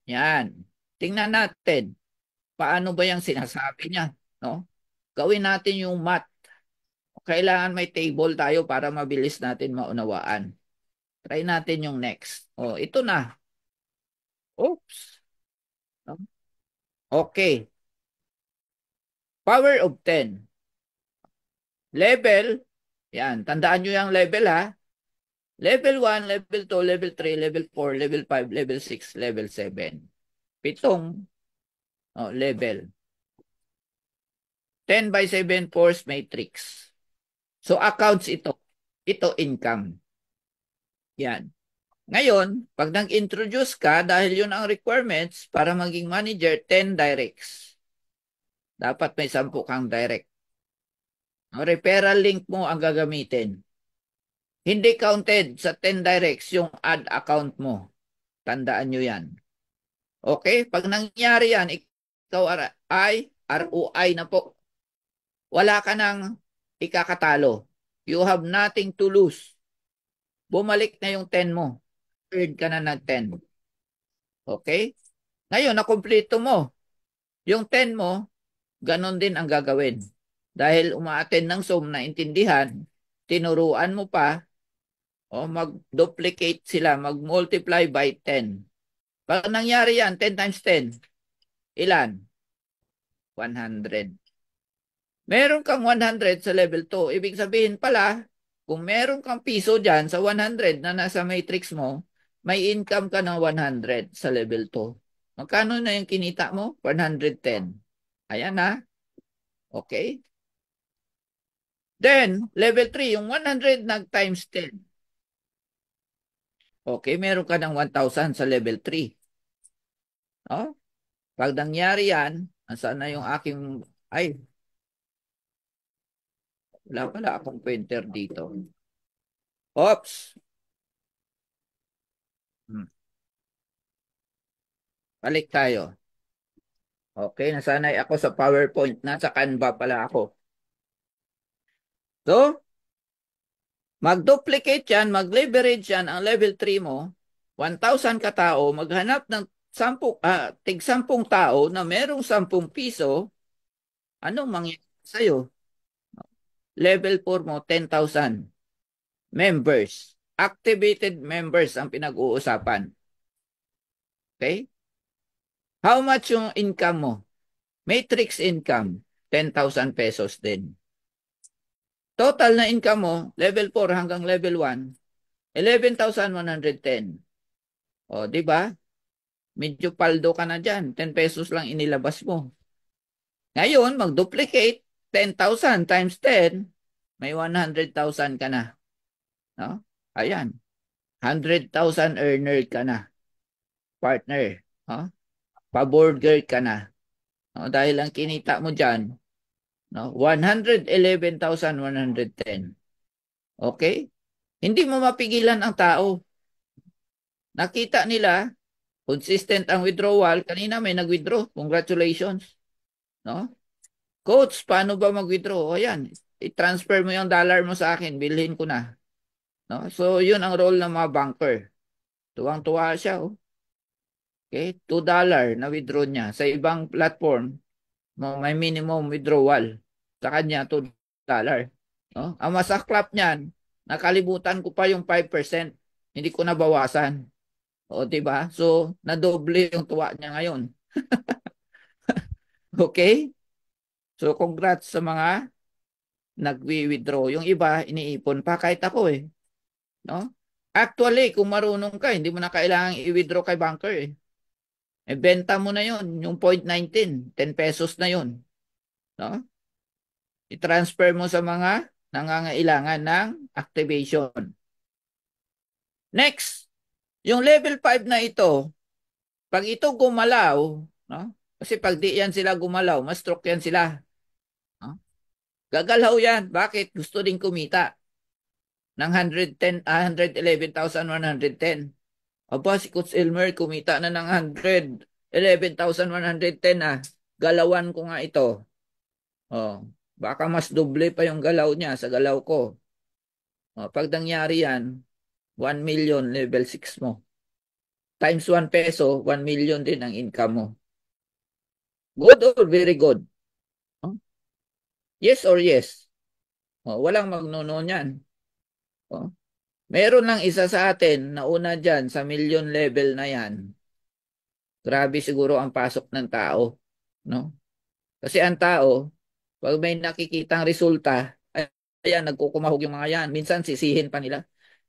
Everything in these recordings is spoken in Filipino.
Yan. Tingnan natin. Paano ba yung sinasabi niya? No? Gawin natin yung math. Kailangan may table tayo para mabilis natin maunawaan. Try natin yung next. Oh, ito na. Oops. No? Okay. Power of 10. Level. Yan. Tandaan nyo yung level ha. Level 1, level 2, level 3, level 4, level 5, level 6, level 7. Pitong level. 10 by 7 force matrix. So accounts ito. Ito income. Yan. Ngayon, pag nag-introduce ka, dahil yun ang requirements para maging manager, 10 directs. Dapat may 10 kang direct. Ang referral link mo ang gagamitin. Hindi counted sa 10 directs yung ad account mo. Tandaan nyo yan. Okay? Pag nangyari yan, ikaw ay ROI na po. Wala ka nang ikakatalo. You have nothing to lose. Bumalik na yung 10 mo. Earn ka na ng 10. Okay? Ngayon, nakumpleto mo. Yung 10 mo, ganon din ang gagawin. Dahil umaattend ng Zoom na intindihan, tinuruan mo pa, o mag-duplicate sila, mag-multiply by 10. Pag nangyari yan, 10 times 10, ilan? 100. Meron kang 100 sa level 2. Ibig sabihin pala, kung meron kang piso dyan sa 100 na nasa matrix mo, may income ka ng 100 sa level 2. Magkano na yung kinita mo? 110. Ayan na. Okay? Then, level 3, yung 100 nag times 10. Okay, meron ka ng 1,000 sa level 3. Oh? Pag nangyari yan, saan na yung aking, ay, wala pala akong pointer dito. Oops. Hmm. Balik tayo. Okay, nasanay ako sa PowerPoint. Nasa Canva pala ako. So, mag-duplicate yan, mag-leverage yan ang level 3 mo. 1,000 katao, maghanap ng 10 tao na merong 10 piso. Anong mangyayari sa'yo? Level 4 mo, 10,000 members. Activated members ang pinag-uusapan. Okay? How much yung income mo? Matrix income, 10,000 pesos din. Total na income mo, level 4 hanggang level 1, 11,110. O, di ba? Medyo paldo ka na dyan. 10 pesos lang inilabas mo. Ngayon, mag-duplicate 10,000 times 10, may 100,000 ka na. No? Ayan. 100,000 earner ka na. Partner. No? Pa-burger ka na. No? Dahil ang kinita mo dyan, no? 111,110. Okay? Hindi mo mapigilan ang tao. Nakita nila, consistent ang withdrawal. Kanina may nag-withdraw. Congratulations. No? Coach, paano ba mag-withdraw? O yan, i-transfer mo yung dollar mo sa akin, bilhin ko na. No? So, yun ang role ng mga banker. Tuwang-tuwa siya. Oh. Okay? $2 na withdraw niya. Sa ibang platform, may minimum withdrawal. Sa kanya, $2. No? Ang masaklap niyan, nakalimutan ko pa yung 5%. Hindi ko nabawasan. O, diba? So, nadoble yung tuwa niya ngayon. Okay? So, congrats sa mga nagwi-withdraw. Yung iba, iniipon pa kahit ako eh. No? Actually, kung marunong ka, hindi mo na kailangang i-withdraw kay banker eh. Benta mo na yon yung 0.19, 10 pesos na yon. No? I-transfer mo sa mga nangangailangan ng activation. Next, yung level 5 na ito, pag ito gumalaw, no? Kasi pag di yan sila gumalaw, ma-stroke yan sila. No? Gagalaw yan. Bakit? Gusto din kumita ng 111,110. Aba, si Coach Elmer kumita na ng 111,110 na. Galawan ko nga ito. Oh, baka mas doble pa yung galaw niya sa galaw ko. Oh, pag nangyari yan, 1 million level 6 mo. times 1 peso, 1 million din ang income mo. Good or very good? Oh, yes or yes? Oh, walang magnono niyan. Oh. Meron lang isa sa atin na una dyan sa million level na yan. Grabe siguro ang pasok ng tao. No? Kasi ang tao, pag may nakikitang resulta, ayan, nagkukumahog yung mga yan. Minsan sisihin pa nila.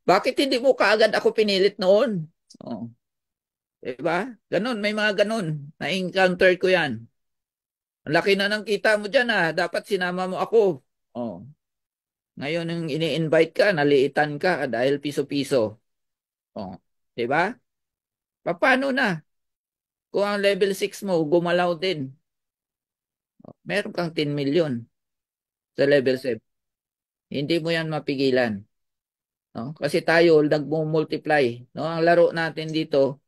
Bakit hindi mo kaagad ako pinilit noon? Oh, diba? Ganun, may mga ganun. Na-encounter ko yan. Ang laki na ng kita mo dyan ah. Dapat sinama mo ako. Oh. Ngayon, yung ini-invite ka, naliitan ka dahil piso-piso. Oh. Diba? Paano na? Kung ang level 6 mo, gumalaw din. Oh, meron kang 10 million sa level 7. Hindi mo yan mapigilan. No? Kasi tayo, nagmo-multiply. No? Ang laro natin dito,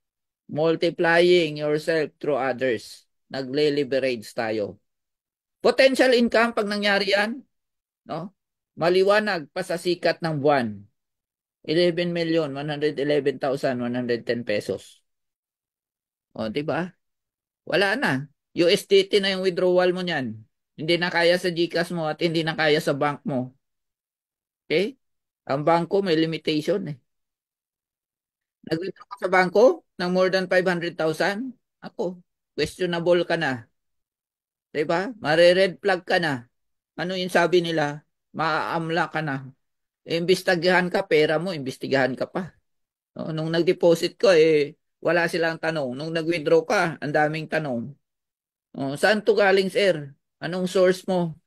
multiplying yourself through others. Nagle-leverage tayo. Potential income pag nangyari yan, no? Maliwanag pa sa sikat ng buwan. 11,111,110 pesos. O, di ba? Wala na. USDT na yung withdrawal mo niyan. Hindi na kaya sa GCash mo at hindi na kaya sa bank mo. Okay? Ang bangko may limitation eh. Nag-withdraw ka sa bangko ng more than 500,000? Ako, questionable ka na. Diba? Mare-red flag ka na. Ano yung sabi nila? Maaamla ka na. Imbestigahan ka, pera mo, imbestigahan ka pa. No? Nung nag-deposit ko, wala silang tanong. Nung nag-withdraw ka, ang daming tanong. Oh, saan to galing, sir? Anong source mo?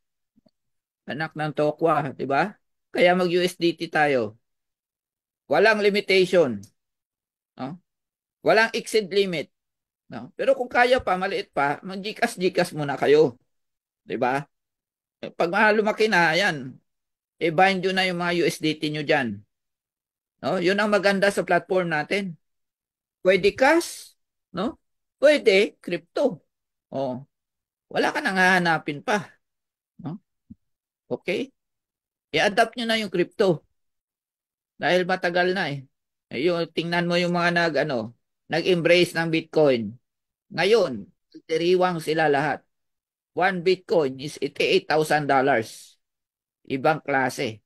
Anak ng tokwa, di ba? Kaya mag-USDT tayo. Walang limitation. No? Walang exceed limit. No? Pero kung kaya pa, maliit pa, mag-GCash muna kayo. Di ba? Pag lumaki na, yan, i-bind nyo na yung mga USDT nyo dyan. No? Yun ang maganda sa platform natin. Pwede cash, no? Pwede crypto. Oh, wala ka nang hahanapin pa, no? Okay? I-adapt nyo na yung crypto dahil matagal na eh. Yung, tingnan mo yung mga nag-embrace ng Bitcoin. Ngayon, tiriwang sila lahat. One Bitcoin is $88,000. Ibang klase.